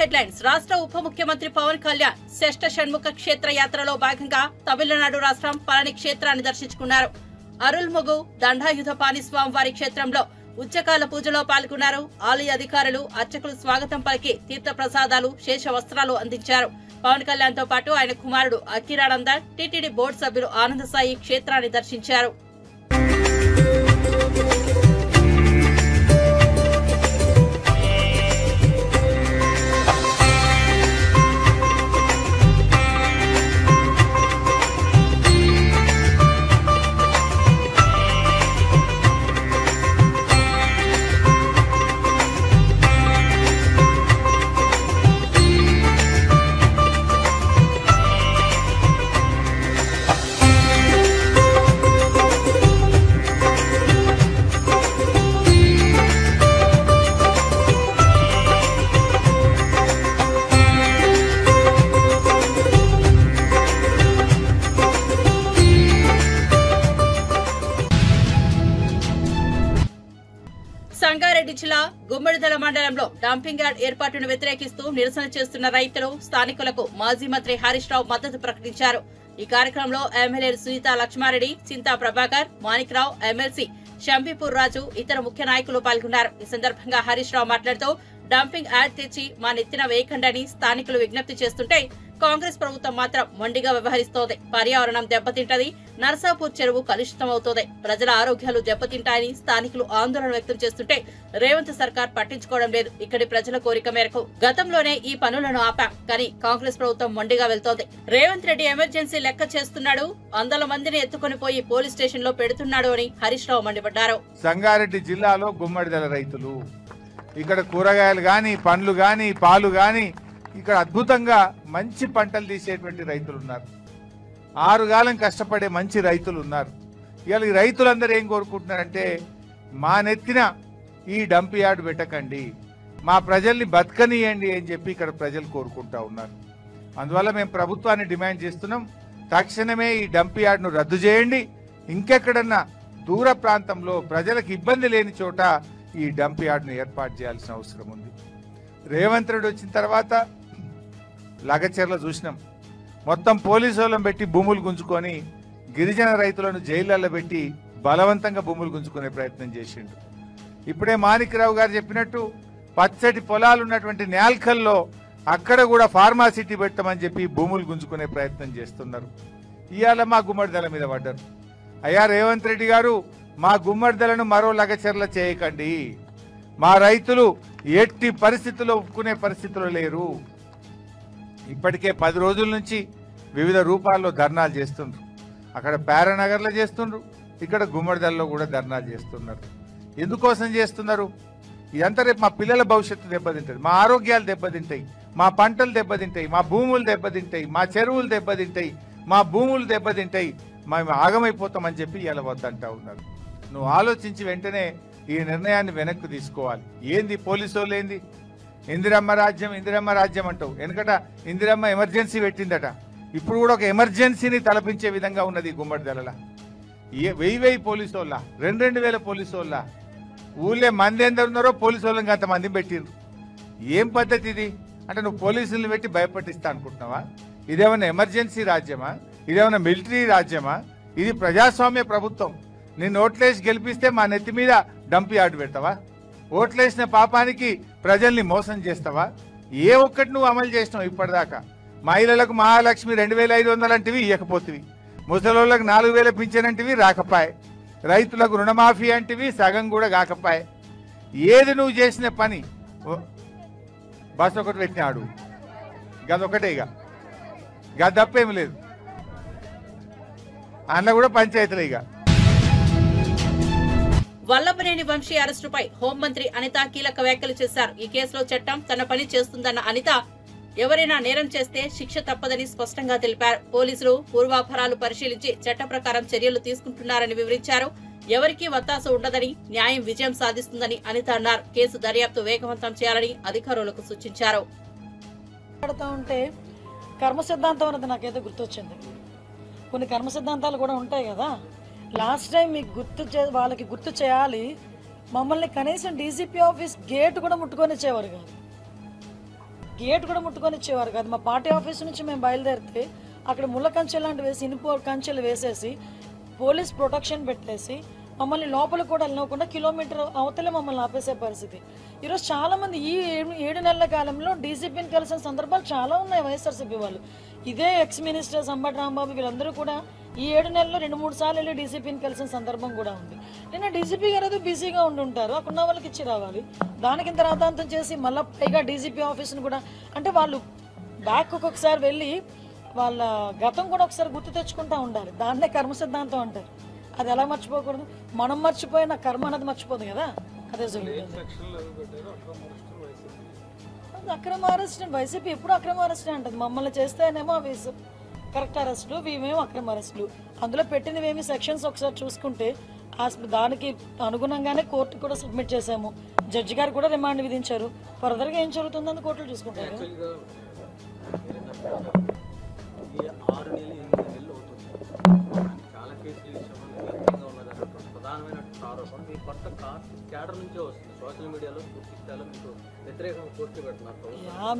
Headlines. రాష్ట్ర ఉప ముఖ్యమంత్రి పవన్ కళ్యాణ్ శ్రేష్ఠ షణ్ముఖ క్షేత్ర యాత్రలో భాగంగా తమిళనాడు రాష్ట్రం పళని క్షేత్రాన్ని దర్శించుకున్నారు. అరుల్ముగు దండాయుధపాణి స్వామివారి క్షేత్రంలో ఉచ్చకాల పూజలో పాల్గొన్నారు. ఆలయ అధికారులు, అర్చకులు స్వాగతం పలికి తీర్థ ప్రసాదాలు, శేష వస్త్రాలు అందించారు. పవన్ కళ్యాణ్ తో పాటు ఆయన కుమారుడు అఖిరానంద, టీటీడీ బోర్డు సభ్యులు ఆనందసాయి క్షేత్రాన్ని దర్శించారు. సంగారెడ్డి జిల్లా గుమ్మడిదల మండలంలో డంపింగ్ యార్డ్ ఏర్పాటును వ్యతిరేకిస్తూ నిరసన చేస్తున్న రైతులు, స్థానికులకు మాజీ మంత్రి హరీష్ రావు మద్దతు ప్రకటించారు. ఈ కార్యక్రమంలో ఎమ్మెల్యేలు సునీత లక్ష్మారెడ్డి, చింతా ప్రభాకర్, మాణిక్రావు, ఎమ్మెల్సీ షంపీపూర్ రాజు, ఇతర ముఖ్య నాయకులు పాల్గొన్నారు. ఈ సందర్భంగా హరీష్ రావు మాట్లాడుతూ డంపింగ్ యార్డ్ తెచ్చి మా నెత్తిన వేయకండని స్థానికులు విజ్ఞప్తి చేస్తుంటే కాంగ్రెస్ ప్రభుత్వం మాత్రం మొండిగా వ్యవహరిస్తోంది. పర్యావరణం దెబ్బతింటది, నర్సాపూర్ చెరువు కలుషితమవుతోంది, ప్రజల ఆరోగ్యాలు దెబ్బతింటాయని స్థానికులు ఆందోళన వ్యక్తం చేస్తుంటే రేవంత్ సర్కార్ పట్టించుకోవడం లేదు. ఇక్కడి ప్రజల కోరిక మేరకు గతంలోనే ఈ పనులను ఆపాం, కానీ కాంగ్రెస్ ప్రభుత్వం మొండిగా వెళ్తోంది. రేవంత్ రెడ్డి ఎమర్జెన్సీ లెక్క చేస్తున్నాడు, 100 మందిని ఎత్తుకొని పోయి పోలీస్ స్టేషన్ లో పెడుతున్నాడు అని హరీష్ రావు మండిపడ్డారు. సంగారెడ్డి జిల్లాలో గుమ్మడిదల రైతులు ఇక్కడ కూరగాయలు గాని, పండ్లు గాని, పాలు గాని ఇక్కడ అద్భుతంగా మంచి పంటలు తీసేటువంటి రైతులు ఉన్నారు. 6 కాలం కష్టపడే మంచి రైతులు ఉన్నారు. ఇవాళ ఈ రైతులందరూ ఏం కోరుకుంటున్నారంటే మా నెత్తిన ఈ డంప్ యార్డ్ పెట్టకండి, మా ప్రజల్ని బతకనియండి అని చెప్పి ఇక్కడ ప్రజలు కోరుకుంటా ఉన్నారు. అందువల్ల మేము ప్రభుత్వాన్ని డిమాండ్ చేస్తున్నాం, తక్షణమే ఈ డంప్ యార్డ్ను రద్దు చేయండి. ఇంకెక్కడన్నా దూర ప్రాంతంలో ప్రజలకు ఇబ్బంది లేని చోట ఈ డంప్ యార్డ్ను ఏర్పాటు చేయాల్సిన అవసరం ఉంది. రేవంత్ రెడ్డి వచ్చిన తర్వాత లగచెర్ల చూసినాం, మొత్తం పోలీసు వాళ్ళని పెట్టి భూములు గుంజుకొని గిరిజన రైతులను జైళ్లలో పెట్టి బలవంతంగా భూములు గుంజుకునే ప్రయత్నం చేసిండు. ఇప్పుడే మాణిక్రావు గారు చెప్పినట్టు పచ్చటి పొలాలు ఉన్నటువంటి నేల్కల్లో అక్కడ కూడా ఫార్మాసిటీ పెట్టమని చెప్పి భూములు గుంజుకునే ప్రయత్నం చేస్తున్నారు. ఇవాళ మా గుమ్మడిదల మీద పడ్డారు. అయ్యా రేవంత్ రెడ్డి గారు, మా గుమ్మడిదలను మరో లగచెర్ల చేయకండి, మా రైతులు ఎట్టి పరిస్థితుల్లో ఒప్పుకునే పరిస్థితుల్లో లేరు. ఇప్పటికే 10 రోజుల నుంచి వివిధ రూపాల్లో ధర్నాలు చేస్తుండ్రు. అక్కడ పారానగర్లో చేస్తుండ్రు, ఇక్కడ గుమ్మడిదల్లో కూడా ధర్నాలు చేస్తున్నారు. ఎందుకోసం చేస్తున్నారు? ఇదంతా రేపు మా పిల్లల భవిష్యత్తు దెబ్బతింటుంది, మా ఆరోగ్యాలు దెబ్బతింటాయి, మా పంటలు దెబ్బతింటాయి, మా భూములు దెబ్బతింటాయి, మా చెరువులు దెబ్బతింటాయి, మా భూములు దెబ్బతింటాయి, మేము ఆగమైపోతామని చెప్పి ఇలా వద్దంటా ఉన్నారు. నువ్వు ఆలోచించి వెంటనే ఈ నిర్ణయాన్ని వెనక్కి తీసుకోవాలి. ఏంది పోలీసు వాళ్ళు ఏంది ఇందిరమ్మ రాజ్యం, ఇందిరమ్మ రాజ్యం అంటావు. వెనకట ఇందిరమ్మ ఎమర్జెన్సీ పెట్టిందట, ఇప్పుడు కూడా ఒక ఎమర్జెన్సీని తలపించే విధంగా ఉన్నది గుమ్మడిదల. 1000 పోలీసు వాళ్ళ, 2000 పోలీసు వాళ్ళ, ఊళ్ళే మంది ఎందరు ఉన్నారో పోలీసు వాళ్ళకి అంతమంది పెట్టిండ్రు. ఏం పద్ధతి ఇది? అంటే నువ్వు పోలీసులను పెట్టి భయపట్టిస్తా అనుకుంటున్నావా? ఇదేమన్నా ఎమర్జెన్సీ రాజ్యమా? ఇదేమన్నా మిలిటరీ రాజ్యమా? ఇది ప్రజాస్వామ్య ప్రభుత్వం. నిన్ను ఓట్లేసి గెలిపిస్తే మా నెత్తి మీద డంప్ యార్డ్ పెడతావా? ఓట్లేసిన పాపానికి ప్రజల్ని మోసం చేస్తావా? ఏ ఒక్కటి నువ్వు అమలు చేసినావు ఇప్పటిదాకా? మహిళలకు మహాలక్ష్మి 2500 అంటివి ఇవ్వకపోతివి, ముసలోళ్ళకు 4000 పింఛనంటివి రాకపాయే, రైతులకు రుణమాఫీ అంటివి సగం కూడా కాకపాయే. ఏది నువ్వు చేసిన పని? బస్ ఒకటి పెట్టినాడు, గదొకటే, గది తప్పేమి లేదు. అందులో కూడా పంచాయతీలే. ఇక వల్లభనేని వంశీ అరెస్టుపై హోంమంత్రి అనిత కీలక వ్యాఖ్యలు చేశారు. ఈ కేసులో చట్టం తన పని చేస్తుందన్న అనిత ఎవరైనా నేరం చేస్తే శిక్ష తప్పదని స్పష్టంగా తెలిపారు. పోలీసులు పూర్వాపరాలు పరిశీలించి చట్ట ప్రకారం చర్యలు తీసుకుంటున్నారని వివరించారు. ఎవరికీ వత్తాసు ఉండదని, న్యాయం విజయం సాధిస్తుందని అనిత అన్నారు. కేసు దర్యాప్తు వేగవంతం చేయాలని అధికారులకు సూచించారు. కర్మ సిద్ధాంతం అనేది నాకైతే గుర్తొచ్చింది. కొన్ని కర్మ సిద్ధాంతాలు కూడా ఉంటాయి కదా. లాస్ట్ టైం మీకు వాళ్ళకి గుర్తు చేయాలి, మమ్మల్ని కనీసం డీజీపీ ఆఫీస్ గేట్ కూడా ముట్టుకొని ఇచ్చేవారు కాదు. గేట్ కూడా ముట్టుకొని ఇచ్చేవారు కాదు. మా పార్టీ ఆఫీస్ నుంచి మేము బయలుదేరితే అక్కడ ముళ్ళ కంచెలు లాంటివి వేసి ఇనుప కంచెలు వేసేసి పోలీస్ ప్రొటెక్షన్ పెట్టేసి మమ్మల్ని లోపల కూడా వెళ్ళకుండా కిలోమీటర్ అవతలే మమ్మల్ని ఆపేసే పరిస్థితి. ఈరోజు చాలా మంది ఈ 7 నెలల కాలంలో డీసీపీని కలిసిన సందర్భాలు చాలా ఉన్నాయి వైఎస్ఆర్సీపీ వాళ్ళు. ఇదే ఎక్స్ మినిస్టర్ సంబటి రాంబాబు వీళ్ళందరూ కూడా ఈ 7 నెలల్లో 2-3 సార్లు వెళ్ళి డీసీపీని కలిసిన సందర్భం కూడా ఉంది. నిన్న డీసీపీ గారు ఏదో బిజీగా ఉండుంటారు, అక్కడున్న వాళ్ళకి ఇచ్చి రావాలి. దానికి ఇంత రాతాంతం చేసి మళ్ళీ పైగా డీసీపీ ఆఫీస్ని కూడా అంటే వాళ్ళు బ్యాక్ ఒక్కొక్కసారి వెళ్ళి వాళ్ళ గతం కూడా ఒకసారి గుర్తు తెచ్చుకుంటూ ఉండాలి. దాన్నే కర్మ సిద్ధాంతం అంటారు. అది ఎలా మర్చిపోకూడదు? మనం మర్చిపోయిన కర్మ అనేది మర్చిపోదు కదా. అదే జరుగుతుంది. అక్రమ అరెస్ట్ వైసీపీ ఎప్పుడు అక్రమ అరెస్ట్ అంటది. మమ్మల్ని చేస్తేనేమో అవి కరెక్ట్ అరెస్టులు, ఇవేమో అక్రమ అరెస్టులు. అందులో పెట్టినవేమి సెక్షన్స్ ఒకసారి చూసుకుంటే దానికి అనుగుణంగానే కోర్టు కూడా సబ్మిట్ చేశాము. జడ్జి గారు కూడా రిమాండ్ విధించారు. ఫర్దర్గా ఏం జరుగుతుందని కోర్టులు చూసుకుంటారు.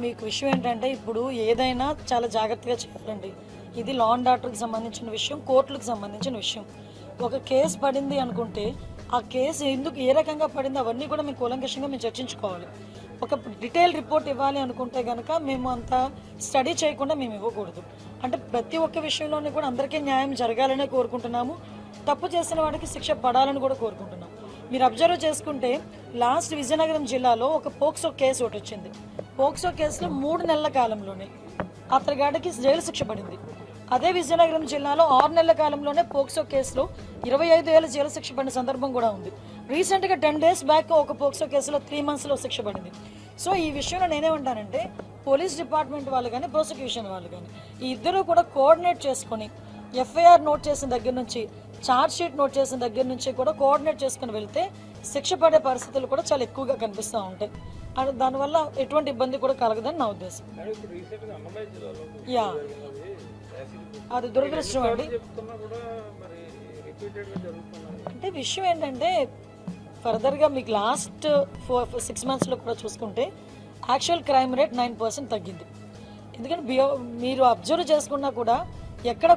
మీకు విషయం ఏంటంటే ఇప్పుడు ఏదైనా చాలా జాగ్రత్తగా చేయాలండి. ఇది లా అండ్ ఆర్డర్కి సంబంధించిన విషయం, కోర్టులకు సంబంధించిన విషయం. ఒక కేసు పడింది అనుకుంటే ఆ కేసు ఎందుకు ఏ రకంగా పడింది అవన్నీ కూడా మేము కూలంకషంగా మేము చర్చించుకోవాలి. ఒక డీటెయిల్ రిపోర్ట్ ఇవ్వాలి అనుకుంటే కనుక మేము అంత స్టడీ చేయకుండా మేము ఇవ్వకూడదు. అంటే ప్రతి ఒక్క విషయంలోనే కూడా అందరికీ న్యాయం జరగాలనే కోరుకుంటున్నాము. తప్పు చేసిన వాడికి శిక్ష పడాలని కూడా కోరుకుంటున్నాం. మీరు అబ్జర్వ్ చేసుకుంటే లాస్ట్ విజయనగరం జిల్లాలో ఒక పోక్సో కేసు ఒకటి వచ్చింది. పోక్సో కేసులో 3 నెలల కాలంలోనే అతగాడికి జైలు శిక్ష పడింది. అదే విజయనగరం జిల్లాలో 6 నెలల కాలంలోనే పోక్సో కేసులో 25 ఏళ్ళ జైలు శిక్ష పడిన సందర్భం కూడా ఉంది. రీసెంట్గా 10 days బ్యాక్ ఒక పోక్సో కేసులో 3 monthsలో శిక్ష పడింది. సో ఈ విషయంలో నేనేమంటానంటే పోలీస్ డిపార్ట్మెంట్ వాళ్ళు కానీ ప్రాసిక్యూషన్ వాళ్ళు కానీ ఈ ఇద్దరు కూడా కోఆర్డినేట్ చేసుకొని ఎఫ్ఐఆర్ నోట్ చేసిన దగ్గర నుంచి ఛార్జ్ షీట్ నోట్ చేసిన దగ్గర నుంచి కూడా కోఆర్డినేట్ చేసుకుని వెళ్తే శిక్ష పడే పరిస్థితులు కూడా చాలా ఎక్కువగా కనిపిస్తూ ఉంటాయి. అండ్ దానివల్ల ఎటువంటి ఇబ్బంది కూడా కలగదని నా ఉద్దేశం. యా, అది దురదృష్టం అండి. అంటే విషయం ఏంటంటే ఫర్దర్గా మీకు లాస్ట్ 4-6 monthsలో కూడా చూసుకుంటే యాక్చువల్ క్రైమ్ రేట్ 9% తగ్గింది. ఎందుకంటే మీరు అబ్జర్వ్ చేసుకున్నా కూడా ఎక్కడ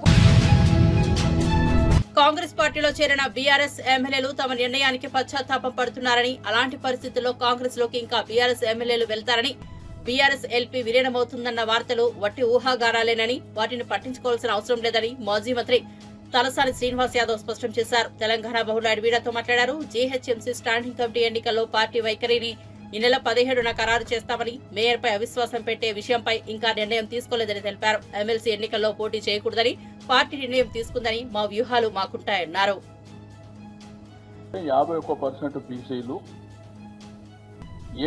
కాంగ్రెస్ పార్టీలో చేరిన బీఆర్ఎస్ ఎమ్మెల్యేలు తమ నిర్ణయానికి పశ్చాత్తాపం పడుతున్నారని, అలాంటి పరిస్థితుల్లో కాంగ్రెస్ లోకి ఇంకా బీఆర్ఎస్ ఎమ్మెల్యేలు వెళ్తారని, బీఆర్ఎస్ ఎల్పీ విలీనమవుతుందన్న వార్తలు వట్టి ఊహాగానాలేనని, వాటిని పట్టించుకోవాల్సిన అవసరం లేదని మాజీ మంత్రి తలసాని శ్రీనివాస్ యాదవ్ స్పష్టం చేశారు. తెలంగాణ బహుళ మీడియాతో మాట్లాడారు. జీహెచ్ఎంసీ స్టాండింగ్ కమిటీ ఎన్నికల్లో పార్టీ వైఖరిని ఈ నెల 17న ఖరారు చేస్తామని, మేయర్పై అవిశ్వాసం పెట్టే విషయంపై ఇంకా నిర్ణయం తీసుకోలేదని తెలిపారు. ఎమ్మెల్సీ ఎన్నికల్లో పోటీ చేయకూడదని పార్టీ నిర్ణయం తీసుకుందని, మా వ్యూహాలు మాకుంటాయన్నారు. 51% బీసీలు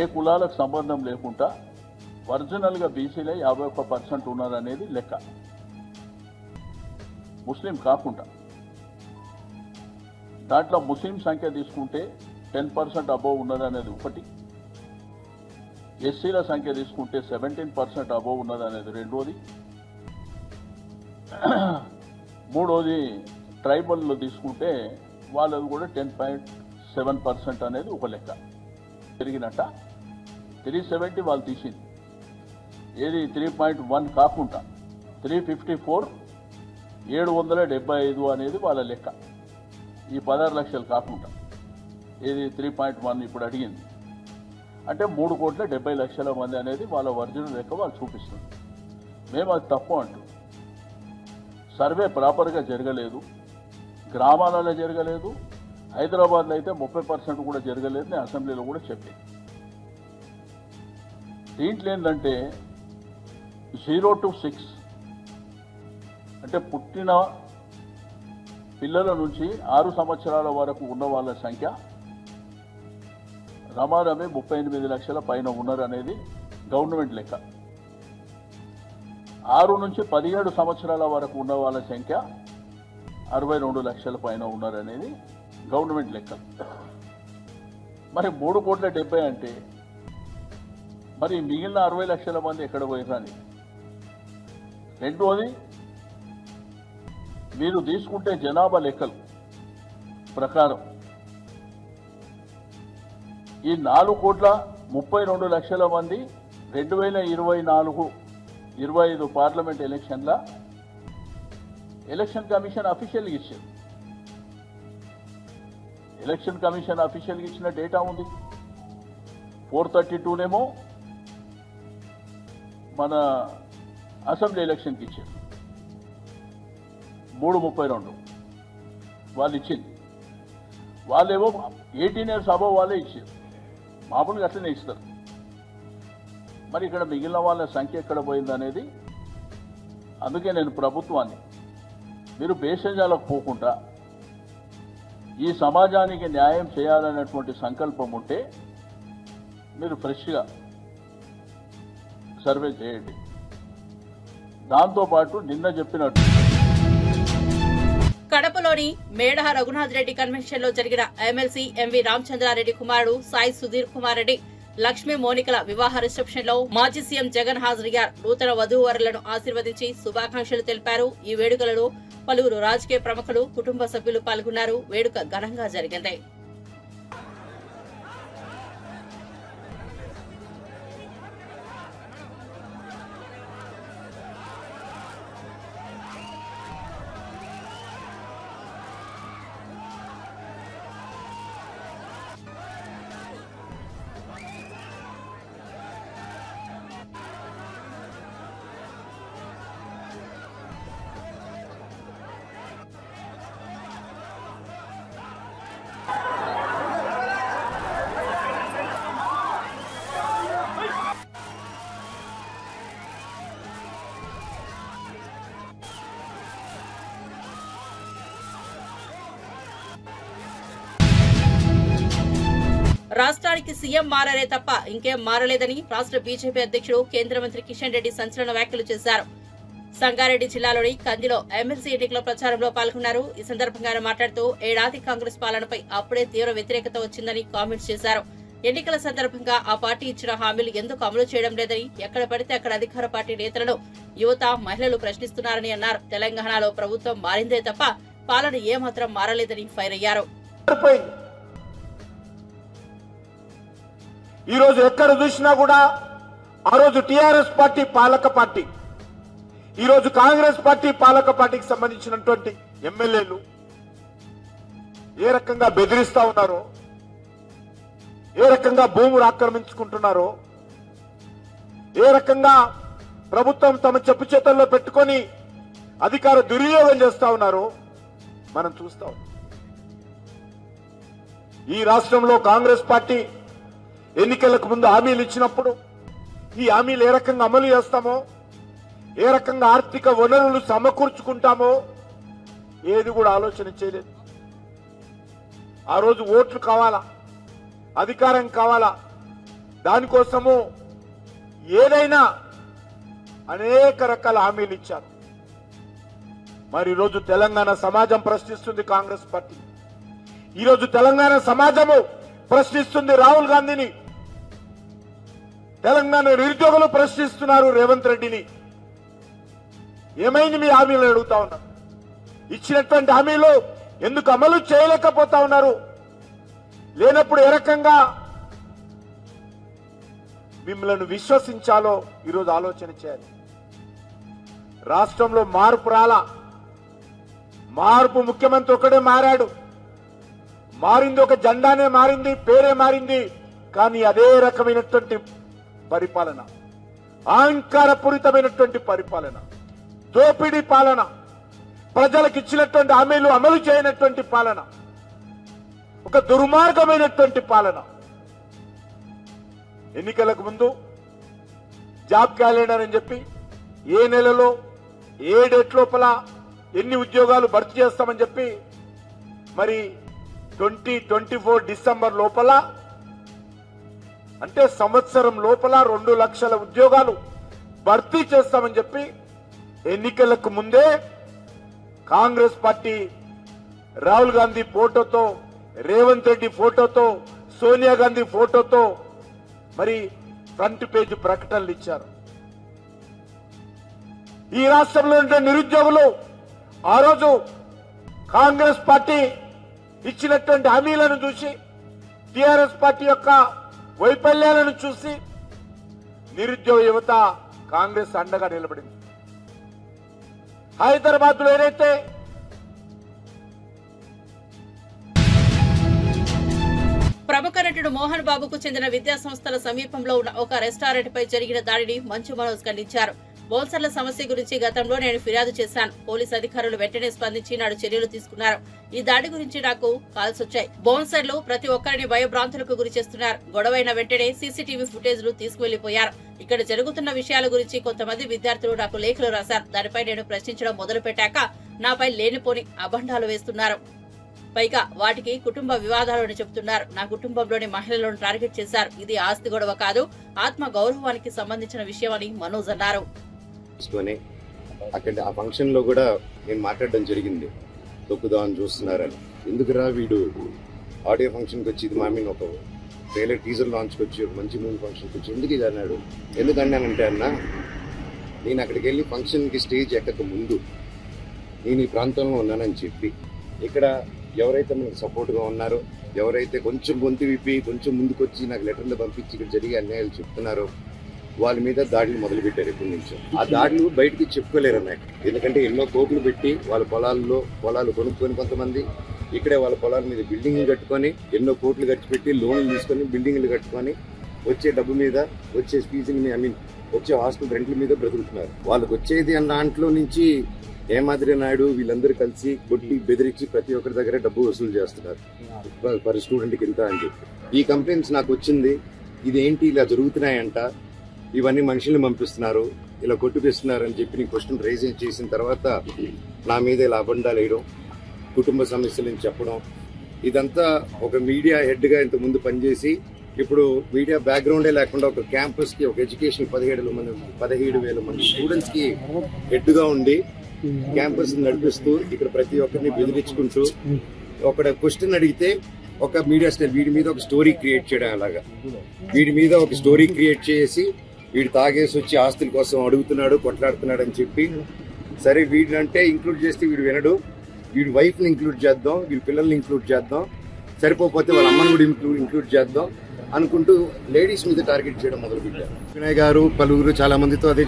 ఏ కులాలకు సంబంధం లేకుండా ఒరిజినల్ గా బీసీలే 51% ఉన్నారనేది లెక్క. ముస్లిం కాకుండా దాంట్లో ముస్లిం సంఖ్య తీసుకుంటే 10% అబోవ్ ఉన్నదనేది ఒకటి, ఎస్సీల సంఖ్య తీసుకుంటే 17% అబోవ్ ఉన్నదనేది రెండోది, మూడోది ట్రైబల్లో తీసుకుంటే వాళ్ళది కూడా 10.7% అనేది ఒక లెక్క పెరిగినట్ట. 370 వాళ్ళు తీసింది, ఏది 3.1 కాకుండా 354 775 అనేది వాళ్ళ లెక్క. ఈ 16 లక్షలు కాకుండా ఏది 3.1 ఇప్పుడు అడిగింది అంటే 3,70,00,000 మంది అనేది వాళ్ళ ఒరిజినల్ లెక్క వాళ్ళు చూపిస్తుంది. మేము అది తప్పు అంటూ సర్వే ప్రాపర్గా జరగలేదు, గ్రామాలలో జరగలేదు, హైదరాబాద్లో అయితే 30% కూడా జరగలేదు. నేను అసెంబ్లీలో కూడా చెప్పాను. దీంట్లో ఏంటంటే 0 to 6 అంటే పుట్టిన పిల్లల నుంచి 6 సంవత్సరాల వరకు ఉన్న వాళ్ళ సంఖ్య రమారమే 38 లక్షల పైన ఉన్నారు అనేది గవర్నమెంట్ లెక్క. 6 నుంచి 17 సంవత్సరాల వరకు ఉన్న వాళ్ళ సంఖ్య 62 లక్షల పైన ఉన్నారు అనేది గవర్నమెంట్ లెక్క. మరి 3,70,00,000 అంటే మరి మిగిలిన 60 లక్షల మంది ఎక్కడ పోయినని. రెండోది, మీరు తీసుకుంటే జనాభా లెక్కలు ప్రకారం ఈ 4,32,00,000 మంది 2024-25 పార్లమెంట్ ఎలక్షన్ల ఎలక్షన్ కమిషన్ అఫీషియల్గా ఇచ్చారు. ఎలక్షన్ కమిషన్ అఫీషియల్గా ఇచ్చిన డేటా ఉంది. 432నేమో మన అసెంబ్లీ ఎలక్షన్కి ఇచ్చారు. 332 వాళ్ళు ఇచ్చింది. వాళ్ళేమో 18 years అబవ్ వాళ్ళే ఇచ్చారు. మామూలుగా అట్లనే ఇస్తారు. మరి ఇక్కడ మిగిలిన వాళ్ళ సంఖ్య ఎక్కడ పోయిందనేది, అందుకే నేను ప్రభుత్వాన్ని మీరు భేషజాలకు పోకుండా ఈ సమాజానికి న్యాయం చేయాలనేటువంటి సంకల్పం ఉంటే మీరు ఫ్రెష్గా సర్వే చేయండి. దాంతోపాటు నిన్న చెప్పినట్టు కడపలోని మేడ రఘునాథ్ రెడ్డి కన్వెన్షన్ లో జరిగిన ఎమ్మెల్సీ ఎంవి రామచంద్రారెడ్డి కుమారుడు సాయి సుధీర్ కుమార్ రెడ్డి లక్ష్మీ మోనికల వివాహ రిసెప్షన్ లో మాజీ సీఎం జగన్ హాజరయ్యారు. నూతన వధూవరులను ఆశీర్వదించి శుభాకాంక్షలు తెలిపారు. ఈ వేడుకలలో పలువురు రాజకీయ ప్రముఖులు, కుటుంబ సభ్యులు పాల్గొన్నారు. వేడుక ఘనంగా జరిగింది. రాష్ట్రానికి సీఎం మారలే తప్ప ఇంకేం మారలేదని రాష్ట్ర బీజేపీ అధ్యక్షుడు కేంద్ర మంత్రి కిషన్ రెడ్డి సంచలన వ్యాఖ్యలు చేశారు. సంగారెడ్డి జిల్లాలోని కందిలో ఎమ్మెల్సీ ఎన్నికల ప్రచారంలో పాల్గొన్నారు. ఈ సందర్భంగా ఆయన మాట్లాడుతూ ఏడాది కాంగ్రెస్ పాలనపై అప్పుడే తీవ్ర వ్యతిరేకత వచ్చిందని కామెంట్స్ చేశారు. ఎన్నికల సందర్భంగా ఆ పార్టీ ఇచ్చిన హామీలు ఎందుకు అమలు చేయడం లేదని, ఎక్కడ పడితే అక్కడ అధికార పార్టీ నేతలను యువత, మహిళలు ప్రశ్నిస్తున్నారని అన్నారు. తెలంగాణలో ప్రభుత్వం మారిందే తప్ప పాలన ఏమాత్రం మారలేదని ఫైర్ అయ్యారు. ఈ రోజు ఎక్కడ చూసినా కూడా ఆ రోజు టీఆర్ఎస్ పార్టీ పాలక పార్టీ, ఈ రోజు కాంగ్రెస్ పార్టీ పాలక పార్టీకి సంబంధించినటువంటి ఎమ్మెల్యేలు ఏ రకంగా బెదిరిస్తా ఉన్నారో, ఏ రకంగా భూములు ఆక్రమించుకుంటున్నారో, ఏ రకంగా ప్రభుత్వం తమ చెప్పు చేతుల్లో పెట్టుకొని అధికార దుర్వినియోగం చేస్తా ఉన్నారో మనం చూస్తా ఉన్నాం. ఈ రాష్ట్రంలో కాంగ్రెస్ పార్టీ ఎన్నికలకు ముందు హామీలు ఇచ్చినప్పుడు ఈ హామీలు ఏ రకంగా అమలు చేస్తామో, ఏ రకంగా ఆర్థిక వనరులు సమకూర్చుకుంటామో ఏది కూడా ఆలోచన చేయలేదు. ఆ రోజు ఓట్లు కావాలా, అధికారం కావాలా, దానికోసము ఏదైనా అనేక రకాల హామీలు ఇచ్చారు. మరి ఈరోజు తెలంగాణ సమాజం ప్రశ్నిస్తుంది కాంగ్రెస్ పార్టీ. ఈరోజు తెలంగాణ సమాజము ప్రశ్నిస్తుంది రాహుల్ గాంధీని. తెలంగాణ నిరుద్యోగులు ప్రశ్నిస్తున్నారు రేవంత్ రెడ్డిని. ఏమైంది మీ హామీలు అడుగుతా ఉన్నారు. ఇచ్చినటువంటి హామీలు ఎందుకు అమలు చేయలేకపోతా ఉన్నారు? లేనప్పుడు ఏ రకంగా మిమ్మల్ని విశ్వసించాలో ఈరోజు ఆలోచన చేయాలి. రాష్ట్రంలో మార్పు రాలా. మార్పు ముఖ్యమంత్రి ఒకడే మారాడు. మారింది ఒక జెండానే మారింది, పేరే మారింది. కానీ అదే రకమైనటువంటి పరిపాలన, అహంకారపూరితమైనటువంటి పరిపాలన, దోపిడీ పాలన, ప్రజలకు ఇచ్చినటువంటి హామీలు అమలు చేయనటువంటి పాలన, ఒక దుర్మార్గమైనటువంటి పాలన. ఎన్నికలకు ముందు జాబ్ క్యాలెండర్ అని చెప్పి ఏ నెలలో ఏ డేట్ లోపల ఎన్ని ఉద్యోగాలు భర్తీ చేస్తామని చెప్పి మరి 2024 డిసెంబర్ లోపల, అంటే సంవత్సరం లోపల 2 లక్షల ఉద్యోగాలు భర్తీ చేస్తామని చెప్పి ఎన్నికలకు ముందే కాంగ్రెస్ పార్టీ రాహుల్ గాంధీ ఫోటోతో, రేవంత్ రెడ్డి ఫోటోతో, సోనియా గాంధీ ఫోటోతో మరి ఫ్రంట్ పేజ్ ప్రకటనలు ఇచ్చారు. ఈ రాష్ట్రంలో ఉండే నిరుద్యోగులు ఆ రోజు కాంగ్రెస్ పార్టీ ఇచ్చినటువంటి హామీలను చూసి, టీఆర్ఎస్ పార్టీ యొక్క వైఫల్యాలను చూసి నిరుద్యోగ యువత కాంగ్రెస్ అండగా నిలబడింది. హైదరాబాద్ లో ఏదైతే ప్రముఖ నటుడు మోహన్ బాబుకు చెందిన విద్యా సంస్థల సమీపంలో ఉన్న ఒక రెస్టారెంట్ పై జరిగిన దాడిని మంచు మనోజ్ ఖండించారు. బౌన్సర్ల సమస్య గురించి గతంలో నేను ఫిర్యాదు చేశాను. పోలీసు అధికారులు వెంటనే స్పందించి నాడు చర్యలు తీసుకున్నారు. ఈ దాడి గురించి నాకు కాల్స్ వచ్చాయి. బౌన్సర్లు ప్రతి ఒక్కరిని భయభ్రాంతులకు గురి చేస్తున్నారు. గొడవైన వెంటనే సీసీటీవీ ఫుటేజ్లు తీసుకువెళ్లిపోయారు. ఇక్కడ జరుగుతున్న విషయాల గురించి కొంతమంది విద్యార్థులు నాకు లేఖలు రాశారు. దానిపై నేను ప్రశ్నించడం మొదలు పెట్టాక నాపై లేనిపోని అభండాలు వేస్తున్నారు. పైగా వాటికి కుటుంబ వివాదాలని చెబుతున్నారు. నా కుటుంబంలోని మహిళలను టార్గెట్ చేశారు. ఇది ఆస్తి గొడవ కాదు, ఆత్మ గౌరవానికి సంబంధించిన విషయమని మనోజ్ అన్నారు. అక్కడ ఆ ఫంక్షన్ లో కూడా నేను మాట్లాడడం జరిగింది, తొక్కుదామని చూస్తున్నారని. ఎందుకురా వీడు ఆడియో ఫంక్షన్కి వచ్చి ఇది మా మీద ఒక ట్రైలర్ టీజర్ లాంచ్కి వచ్చి ఒక మంచి మూవీ ఫంక్షన్కి వచ్చి ఎందుకు ఇది అన్నాడు. ఎందుకన్నానంటే అన్న, నేను అక్కడికి వెళ్ళి ఫంక్షన్కి స్టేజ్ ఎక్కక ముందు నేను ఈ ప్రాంతంలో ఉన్నానని చెప్పి ఇక్కడ ఎవరైతే మనకు సపోర్ట్గా ఉన్నారో, ఎవరైతే కొంచెం గొంతు విప్పి కొంచెం ముందుకొచ్చి నాకు లెటర్లు పంపించి ఇక్కడ జరిగే అన్యాయాలు చెప్తున్నారో వాళ్ళ మీద దాడులు మొదలుపెట్టారు. ఎప్పటి నుంచో ఆ దాడులు బయటికి చెప్పుకోలేరు అన్నమాట. ఎందుకంటే ఎన్నో కోట్లు పెట్టి వాళ్ళ పొలాలు కొనుక్కొని కొంతమంది ఇక్కడే వాళ్ళ పొలాల మీద బిల్డింగ్లు కట్టుకొని ఎన్నో కోట్లు ఖర్చు పెట్టి లోన్లు తీసుకొని బిల్డింగ్లు కట్టుకొని వచ్చే డబ్బు మీద, వచ్చే ఫీజుల మీద, వచ్చే హాస్టల్ రెంట్ల మీద బ్రతుకుతున్నారు. వాళ్ళకి వచ్చేది అన్న దాంట్లో నుంచి హేమాద్రి నాయుడు వీళ్ళందరూ కలిసి కొట్టి బెదిరించి ప్రతి ఒక్కరి దగ్గర డబ్బు వసూలు చేస్తున్నారు. పర్ స్టూడెంట్కి ఇంత అని చెప్పి ఈ కంప్లైంట్స్ నాకు వచ్చింది. ఇదేంటి ఇలా జరుగుతున్నాయంట, ఇవన్నీ మనుషుల్ని పంపిస్తున్నారు, ఇలా కొట్టుపిస్తున్నారు అని చెప్పి నేను క్వశ్చన్ రైజ్ చేసిన తర్వాత నా మీద ఇలా అబండాలు వేయడం, కుటుంబ సమస్యలను చెప్పడం, ఇదంతా ఒక మీడియా హెడ్గా ఇంత ముందు పనిచేసి ఇప్పుడు మీడియా బ్యాక్గ్రౌండే లేకుండా ఒక క్యాంపస్కి ఒక ఎడ్యుకేషన్ 17,000 మంది స్టూడెంట్స్కి హెడ్గా ఉండి క్యాంపస్ నడిపిస్తూ ఇక్కడ ప్రతి ఒక్కరిని బెదిరించుకుంటూ ఒక క్వశ్చన్ అడిగితే ఒక మీడియా స్టైల్ వీడి మీద ఒక స్టోరీ క్రియేట్ చేయడం, అలాగా వీడి మీద ఒక స్టోరీ క్రియేట్ చేసి వీడు తాగేసి వచ్చి ఆస్తుల కోసం అడుగుతున్నాడు, కొట్లాడుతున్నాడు అని చెప్పి, సరే వీడినంటే ఇంక్లూడ్ చేస్తే వీడు వినడు, వీడి వైఫ్ని ఇంక్లూడ్ చేద్దాం, వీడి పిల్లల్ని ఇంక్లూడ్ చేద్దాం, సరిపోతే వాళ్ళ అమ్మని కూడా ఇంక్లూడ్ చేద్దాం అనుకుంటూ లేడీస్ మీద టార్గెట్ చేయడం మొదలుపెట్టారు. వినయ్ గారు పలువురు చాలా మందితో అదే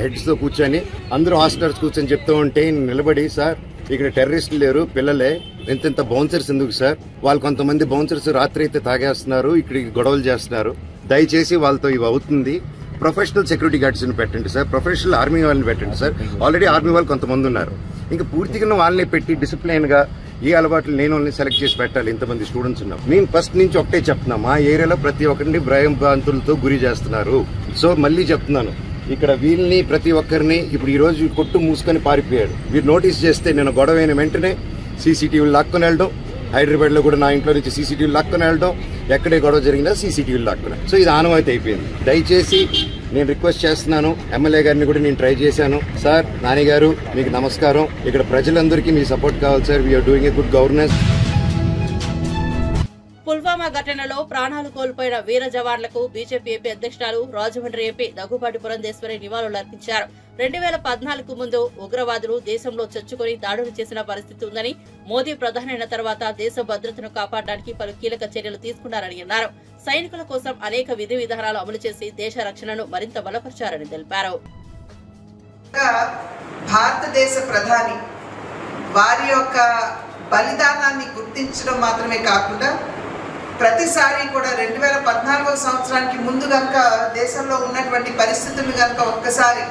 హెడ్స్ తో కూర్చొని అందరూ హాస్టల్స్ కూర్చొని చెప్తూ ఉంటే నిలబడి, సార్ ఇక్కడ టెర్రరిస్టులు లేరు, పిల్లలే, ఎంతెంత బౌన్సర్స్ ఎందుకు సార్, వాళ్ళు కొంతమంది బౌన్సర్స్ రాత్రి అయితే తాగేస్తున్నారు, ఇక్కడ గొడవలు చేస్తున్నారు, దయచేసి వాళ్ళతో ఇవి అవుతుంది, ప్రొఫెషనల్ సెక్యూరిటీ గార్డ్స్ ని పెట్టండి సార్, ప్రొఫెషనల్ ఆర్మీ వాళ్ళని పెట్టండి సార్, ఆల్రెడీ ఆర్మీ వాళ్ళు కొంతమంది ఉన్నారు, ఇంకా పూర్తిగా వాళ్ళని పెట్టి డిసిప్లైన్ గా ఈ అలవాట్లు నేను వాళ్ళని సెలెక్ట్ చేసి పెట్టాలి. ఇంతమంది స్టూడెంట్స్ ఉన్నారు. నేను ఫస్ట్ నుంచి ఒకటే చెప్తున్నా, మా ఏరియాలో ప్రతి ఒక్కరిని భయాంతులతో గురి చేస్తున్నారు. సో మళ్ళీ చెప్తున్నాను, ఇక్కడ వీళ్ళని ప్రతి ఒక్కరిని ఇప్పుడు ఈ రోజు కొట్టు మూసుకొని పారిపోయాడు. వీరు నోటీస్ చేస్తే నేను గొడవ అయిన వెంటనే సీసీటీవీలు లాక్కొని వెళ్ళడం, హైదరాబాద్ లో కూడా నా ఇంట్లో నుంచి సీసీటీవీలు లాక్కొని వెళ్ళడం, ఎక్కడే గొడవ జరిగినా సీసీటీవీలు లాక్కున్నా. సో ఇది ఆనవాయితీ అయిపోయింది. దయచేసి నేను రిక్వెస్ట్ చేస్తున్నాను, ఎమ్మెల్యే గారిని కూడా నేను ట్రై చేశాను, సార్ నాని గారు మీకు నమస్కారం, ఇక్కడ ప్రజలందరికీ మీ సపోర్ట్ కావాలి sir, we are doing a good governance. Pulwama ఘటనలో ప్రాణాలు కోల్పోయిన వీర జవాన్లకు బీజేపీ ఏపీ అధ్యక్షురాలు రాజమండ్రి ఎంపీ దగ్గుబాటి పురంధేశ్వరి నివాళులర్పించారు. 2014 ముందు ఉగ్రవాదులు దేశంలో చొచ్చుకొని దాడులు చేసిన పరిస్థితి ఉందని, మోదీ ప్రధాని అయిన తర్వాత దేశ భద్రతను కాపాడడానికి పలు కీలక చర్యలు తీసుకున్నారని అన్నారు. సైనికుల కోసం అనేక విధి విధానాలు అమలు చేసి దేశ రక్షణను మరింత బలపరిచారని తెలిపారు. భారతదేశ ప్రధాని వారి యొక్క బలిదానాన్ని గుర్తించడం మాత్రమే కాకుండా ప్రతిసారి కూడా 2014 సంవత్సరానికి ముందు కనుక దేశంలో ఉన్నటువంటి పరిస్థితులు కనుక ఒక్కసారి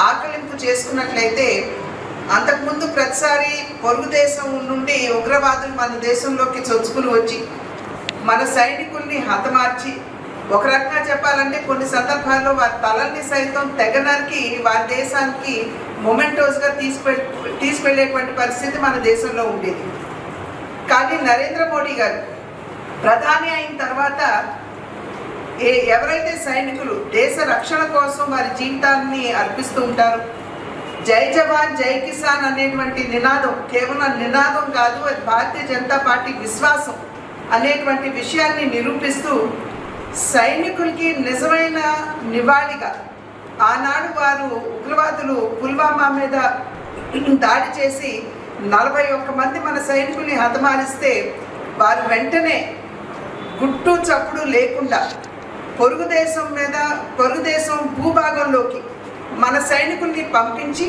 ఆకలింపు చేసుకున్నట్లయితే, అంతకుముందు ప్రతిసారి పొరుగు దేశం నుండి ఉగ్రవాదులు మన దేశంలోకి చొచ్చుకుని వచ్చి మన సైనికుల్ని హతమార్చి, ఒక రకంగా చెప్పాలంటే కొన్ని సందర్భాల్లో వారి తలల్ని సైతం తెగనరికి వారి దేశానికి మొమెంటోస్గా తీసుకెళ్లేటువంటి పరిస్థితి మన దేశంలో ఉండేది. కానీ నరేంద్ర మోడీ గారు ప్రధాని అయిన తర్వాత ఎవరైతే సైనికులు దేశ రక్షణ కోసం వారి జీవితాన్ని అర్పిస్తూ ఉంటారు, జై జవాన్ జై కిసాన్ అనేటువంటి నినాదం కేవలం నినాదం కాదు, అది భారతీయ జనతా పార్టీ విశ్వాసం అనేటువంటి విషయాన్ని నిరూపిస్తూ సైనికులకి నిజమైన నివాళిగా ఆనాడు వారు ఉగ్రవాదులు పుల్వామా మీద దాడి చేసి 41 మంది మన సైనికుల్ని హతమారిస్తే వారు వెంటనే గుట్టు చప్పుడు లేకుండా పొరుగు దేశం భూభాగంలోకి మన సైనికుల్ని పంపించి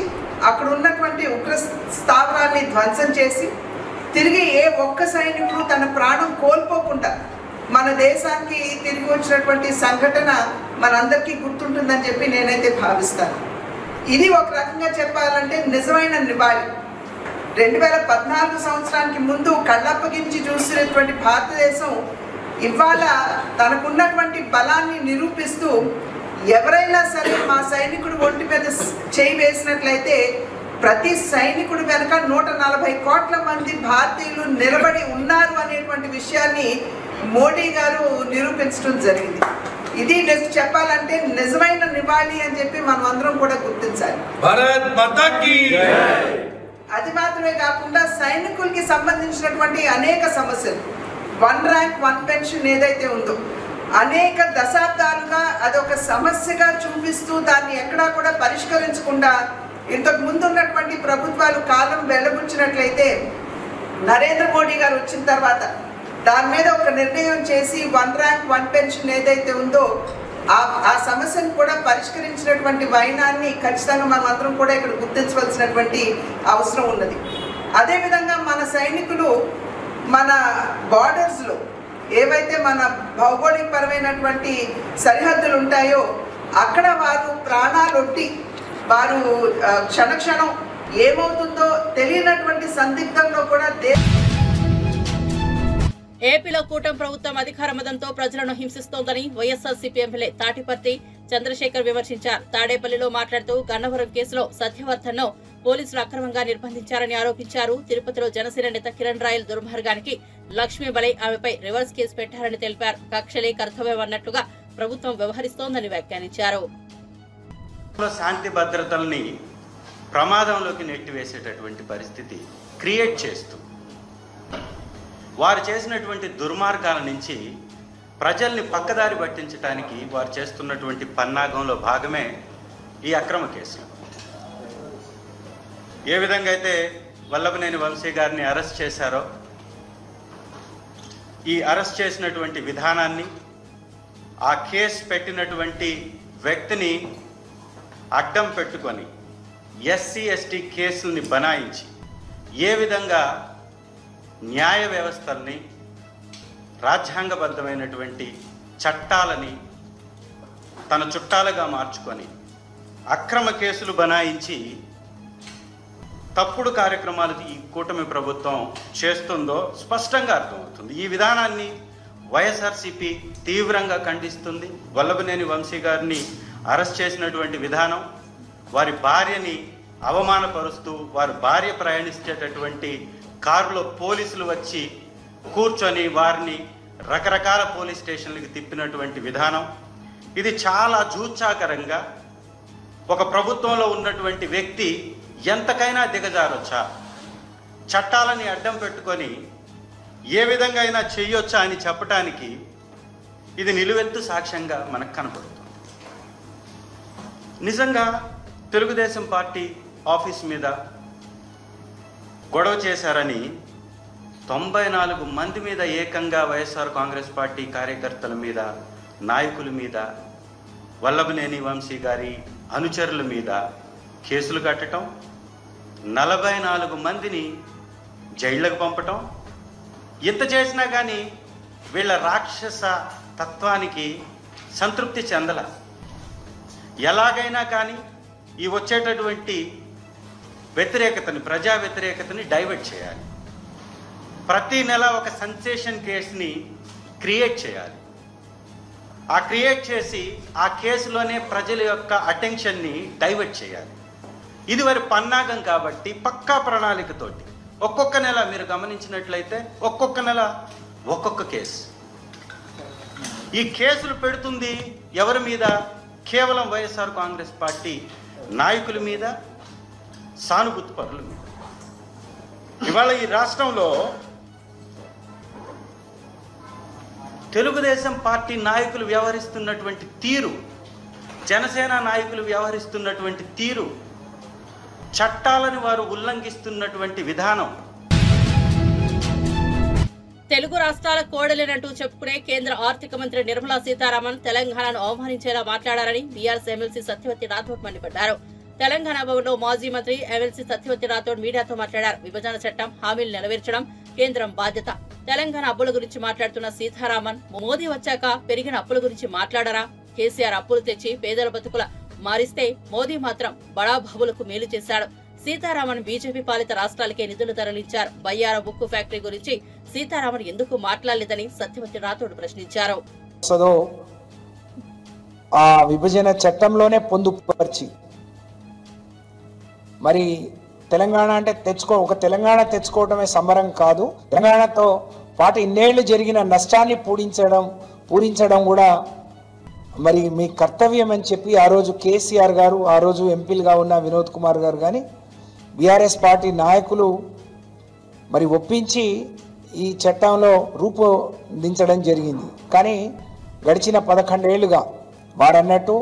అక్కడ ఉన్నటువంటి ఉగ్ర స్థావరాన్ని ధ్వంసం చేసి తిరిగి ఏ ఒక్క సైనికుడు తన ప్రాణం కోల్పోకుండా మన దేశానికి తిరిగి వచ్చినటువంటి సంఘటన మనందరికీ గుర్తుంటుందని చెప్పి నేనైతే భావిస్తాను. ఇది ఒక రకంగా చెప్పాలంటే నిజమైన నివాళి. 2014 సంవత్సరానికి ముందు కళ్ళప్పగించి చూసినటువంటి భారతదేశం ఇవాళ తనకున్నటువంటి బలాన్ని నిరూపిస్తూ ఎవరైనా సరే మా సైనికుడు ఒంటి మీద చేయి వేసినట్లయితే ప్రతి సైనికుడు వెనక 140 కోట్ల మంది భారతీయులు నిలబడి ఉన్నారు అనేటువంటి విషయాన్ని మోడీ గారు నిరూపించడం జరిగింది. ఇది చెప్పాలంటే నిజమైన నివాళి అని చెప్పి మనం అందరం కూడా గుర్తించాలి. భారత్ మాతా కీ జై. అది మాత్రమే కాకుండా సైనికులకి సంబంధించినటువంటి అనేక సమస్యలు, 1 ర్యాంక్ 1 పెన్షన్ ఏదైతే ఉందో అనేక దశాబ్దాలుగా అదొక సమస్యగా చూపిస్తూ దాన్ని ఎక్కడా కూడా పరిష్కరించకుండా ఇంతకు ముందు ఉన్నటువంటి ప్రభుత్వాలు కాలం వెళ్ళబుచ్చినట్లయితే నరేంద్ర మోడీ గారు వచ్చిన తర్వాత దాని మీద ఒక నిర్ణయం చేసి 1 ర్యాంక్ 1 పెన్షన్ ఏదైతే ఉందో ఆ సమస్యను కూడా పరిష్కరించినటువంటి వైనాన్ని ఖచ్చితంగా మనం అందరం కూడా ఇక్కడ గుర్తించవలసినటువంటి అవసరం ఉన్నది. అదేవిధంగా మన సైనికులు మన బార్డర్స్లో ఏవైతే మన భౌగోళికపరమైనటువంటి సరిహద్దులు ఉంటాయో అక్కడ వారు ప్రాణాలొడ్డి వారు క్షణక్షణం ఏమవుతుందో తెలియనటువంటి సందిగ్ధంలో కూడా ఏపీలో కూటమి ప్రభుత్వం అధికార మదంతో ప్రజలను హింసిస్తోందని వైఎస్ఆర్సీపీ ఎమ్మెల్యే తాటిపర్తి చంద్రశేఖర్ విమర్శించారు. తాడేపల్లిలో మాట్లాడుతూ గన్నవరం కేసులో సత్యవర్ధన్ను పోలీసులు అక్రమంగా నిర్బంధించారని ఆరోపించారు. తిరుపతిలో జనసేన నేత కిరణ్ రాయల్ దుర్మార్గానికి లక్ష్మీబలై ఆమెపై రివర్స్ కేసు పెట్టారని తెలిపారు. కక్షలే కర్తవ్యం అన్నట్లుగా ప్రభుత్వం వ్యవహరిస్తోందని వ్యాఖ్యానించారు. శాంతి భద్రతల్ని ప్రమాదంలోకి నెట్టివేసేటటువంటి పరిస్థితి క్రియేట్ చేస్తూ వారు చేసినటువంటి దుర్మార్గాల నుంచి ప్రజల్ని పక్కదారి పట్టించడానికి వారు చేస్తున్నటువంటి పన్నాగంలో భాగమే ఈ అక్రమ కేసులు. ఏ విధంగా అయితే వల్లభనేని వంశీ గారిని అరెస్ట్ చేశారో ఈ అరెస్ట్ చేసినటువంటి విధానాన్ని, ఆ కేసు పెట్టినటువంటి వ్యక్తిని అడ్డం పెట్టుకొని ఎస్సీ ఎస్టీ కేసుల్ని బనాయించి ఏ విధంగా న్యాయ వ్యవస్థల్ని, రాజ్యాంగబద్ధమైనటువంటి చట్టాలని తన చుట్టాలుగా మార్చుకొని అక్రమ కేసులు బనాయించి తప్పుడు కార్యక్రమాలు ఈ కూటమి ప్రభుత్వం చేస్తుందో స్పష్టంగా అర్థమవుతుంది. ఈ విధానాన్ని వైఎస్ఆర్సీపీ తీవ్రంగా ఖండిస్తుంది. వల్లభనేని వంశీ గారిని అరెస్ట్ చేసినటువంటి విధానం, వారి భార్యని అవమానపరుస్తూ వారి భార్య ప్రయాణించేటటువంటి కారులో పోలీసులు వచ్చి కూర్చొని వారిని రకరకాల పోలీస్ స్టేషన్లకి తిప్పినటువంటి విధానం, ఇది చాలా జూచ్చాకరంగా ఒక ప్రభుత్వంలో ఉన్నటువంటి వ్యక్తి ఎంతకైనా దిగజారొచ్చా, చట్టాలని అడ్డం పెట్టుకొని ఏ విధంగా అయినా చెయ్యొచ్చా అని చెప్పటానికి ఇది నిలువెత్తు సాక్ష్యంగా మనకు కనపడుతుంది. నిజంగా తెలుగుదేశం పార్టీ ఆఫీస్ మీద గొడవ చేశారని 94 మంది మీద ఏకంగా వైఎస్ఆర్ కాంగ్రెస్ పార్టీ కార్యకర్తల మీద, నాయకుల మీద, వల్లభనేని వంశీ గారి అనుచరుల మీద కేసులు కట్టడం, 44 మందిని జైళ్లకు పంపటం, ఇంత చేసినా కానీ వీళ్ళ రాక్షస తత్వానికి సంతృప్తి చెందల. ఎలాగైనా కానీ ఈ వచ్చేటటువంటి వ్యతిరేకతని, ప్రజా వ్యతిరేకతని డైవర్ట్ చేయాలి. ప్రతి నెల ఒక సెన్సేషన్ కేసుని క్రియేట్ చేయాలి. ఆ క్రియేట్ చేసి ఆ కేసులోనే ప్రజల యొక్క అటెన్షన్ని డైవర్ట్ చేయాలి. ఇది వారి పన్నాగం కాబట్టి పక్కా ప్రణాళికతోటి ఒక్కొక్క నెల మీరు గమనించినట్లయితే ఒక్కొక్క నెల ఒక్కొక్క కేసు. ఈ కేసులు పెడుతుంది ఎవరి మీద? కేవలం వైఎస్ఆర్ కాంగ్రెస్ పార్టీ నాయకుల మీద, సానుభూతి పరుల మీద. ఇవాళ ఈ రాష్ట్రంలో తెలుగుదేశం పార్టీ నాయకులు వ్యవహరిస్తున్నటువంటి తీరు, జనసేన నాయకులు వ్యవహరిస్తున్నటువంటి తీరు, చట్టాలను వారు ఉల్లంఘిస్తున్నటువంటి విధానం తెలుగు రాష్ట్రాల కోడలేనంటూ చెప్పుకునే కేంద్ర ఆర్థిక మంత్రి నిర్మలా సీతారామన్ తెలంగాణను అవమానించేలా మాట్లాడారని బీఆర్ఎస్ ఎమ్మెల్సీ సత్యవతి రాథోడ్ మండిపడ్డారు. తెలంగాణ భవన్లో మాజీ మంత్రి ఎమ్మెల్సీ సత్యవతి రాథోడ్ మీడియాతో మాట్లాడారు. విభజన చట్టం హామీలు నెరవేర్చడం కేంద్రం బాధ్యత. తెలంగాణ అప్పుల గురించి మాట్లాడుతున్న సీతారామన్ మోదీ వచ్చాక పెరిగిన అప్పుల గురించి మాట్లాడరా? కేసీఆర్ అప్పులు తెచ్చి పేదల బతుకుల మారిస్తే మోదీ మాత్రం బడాబాబులకు మేలు చేశాడు. సీతారామన్ బీజేపీ పాలిత రాష్ట్రాలకే నిధులు తరలించారు. బయ్యార బుక్కు ఫ్యాక్టరీ గురించి సీతారామన్ ఎందుకు మాట్లాడలేదని సత్యవతి రాథోడ్ ప్రశ్నించారు. ఆ విభజన చట్టంలోనే పొందుపరిచి మరి తెలంగాణ అంటే ఒక తెలంగాణ తెచ్చుకోవడమే సంబరం కాదు, తెలంగాణతో పాటు ఇన్నేళ్లు జరిగిన నష్టాన్ని పూరించడం కూడా మరి మీ కర్తవ్యం అని చెప్పి ఆ రోజు కేసీఆర్ గారు, ఆ రోజు ఎంపీలుగా ఉన్న వినోద్ కుమార్ గారు కానీ బీఆర్ఎస్ పార్టీ నాయకులు మరి ఒప్పించి ఈ చట్టంలో రూపొందించడం జరిగింది. కానీ గడిచిన 11 ఏళ్లుగా వారన్నట్టు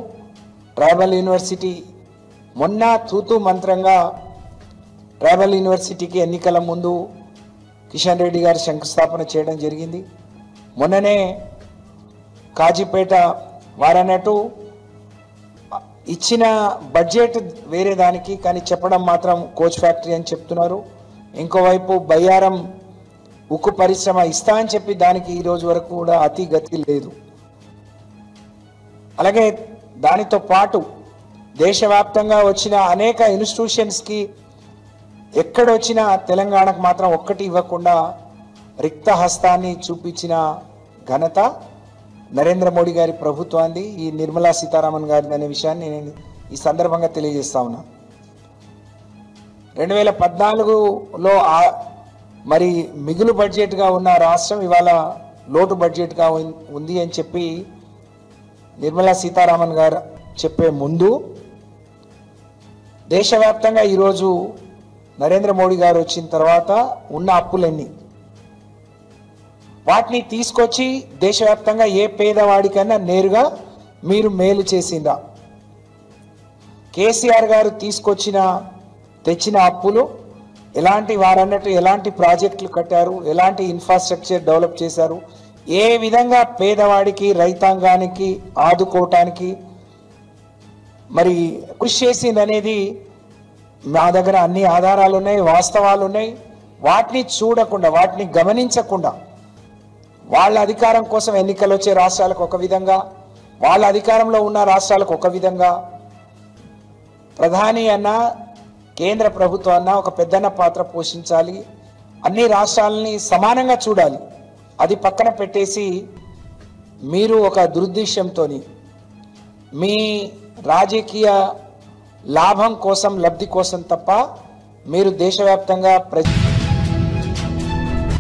ట్రైబల్ యూనివర్సిటీ మొన్న తూతూ మంత్రంగా ట్రైబల్ యూనివర్సిటీకి ఎన్నికల ముందు కిషన్ రెడ్డి గారు శంకుస్థాపన చేయడం జరిగింది. మొన్ననే కాజీపేట వారన్నట్టు ఇచ్చిన బడ్జెట్ వేరే దానికి, కానీ చెప్పడం మాత్రం కోచ్ ఫ్యాక్టరీ అని చెప్తున్నారు. ఇంకోవైపు బయ్యారం ఉక్కు పరిశ్రమ ఇస్తా అని చెప్పి దానికి ఈ రోజు వరకు కూడా అతి గతి లేదు. అలాగే దానితో పాటు దేశవ్యాప్తంగా వచ్చిన అనేక ఇన్స్టిట్యూషన్స్కి ఎక్కడొచ్చినా తెలంగాణకు మాత్రం ఒక్కటి ఇవ్వకుండా రిక్త హస్తాన్ని చూపించిన ఘనత నరేంద్ర మోడీ గారి ప్రభుత్వాన్ని, ఈ నిర్మలా సీతారామన్ గారిది అనే విషయాన్ని నేను ఈ సందర్భంగా తెలియజేస్తా ఉన్నా. 2014లో మరి మిగులు బడ్జెట్గా ఉన్న రాష్ట్రం ఇవాళ లోటు బడ్జెట్గా ఉంది అని చెప్పి నిర్మలా సీతారామన్ గారు చెప్పే ముందు దేశవ్యాప్తంగా ఈరోజు నరేంద్ర మోడీ గారు వచ్చిన తర్వాత ఉన్న అప్పులన్నీ వాటిని తీసుకొచ్చి దేశవ్యాప్తంగా ఏ పేదవాడికైనా నేరుగా మీరు మేలు చేసిందా? కేసీఆర్ గారు తెచ్చిన అప్పులు ఎలాంటి వారన్నట్టు ఎలాంటి ప్రాజెక్టులు కట్టారు, ఎలాంటి ఇన్ఫ్రాస్ట్రక్చర్ డెవలప్ చేశారు, ఏ విధంగా పేదవాడికి రైతాంగానికి ఆదుకోవటానికి మరి కృషి చేసింది అనేది మా దగ్గర అన్ని ఆధారాలు ఉన్నాయి, వాస్తవాలు ఉన్నాయి. వాటిని చూడకుండా, వాటిని గమనించకుండా వాళ్ళ అధికారం కోసం ఎన్నికలు వచ్చే రాష్ట్రాలకు ఒక విధంగా, వాళ్ళ అధికారంలో ఉన్న రాష్ట్రాలకు ఒక విధంగా, ప్రధాని అన్న కేంద్ర ప్రభుత్వం అన్న ఒక పెద్దన్న పాత్ర పోషించాలి, అన్ని రాష్ట్రాలని సమానంగా చూడాలి. అది పక్కన పెట్టేసి మీరు ఒక దురుద్దేశంతో మీ రాజకీయ లాభం కోసం, లబ్ధి కోసం తప్ప మీరు దేశవ్యాప్తంగా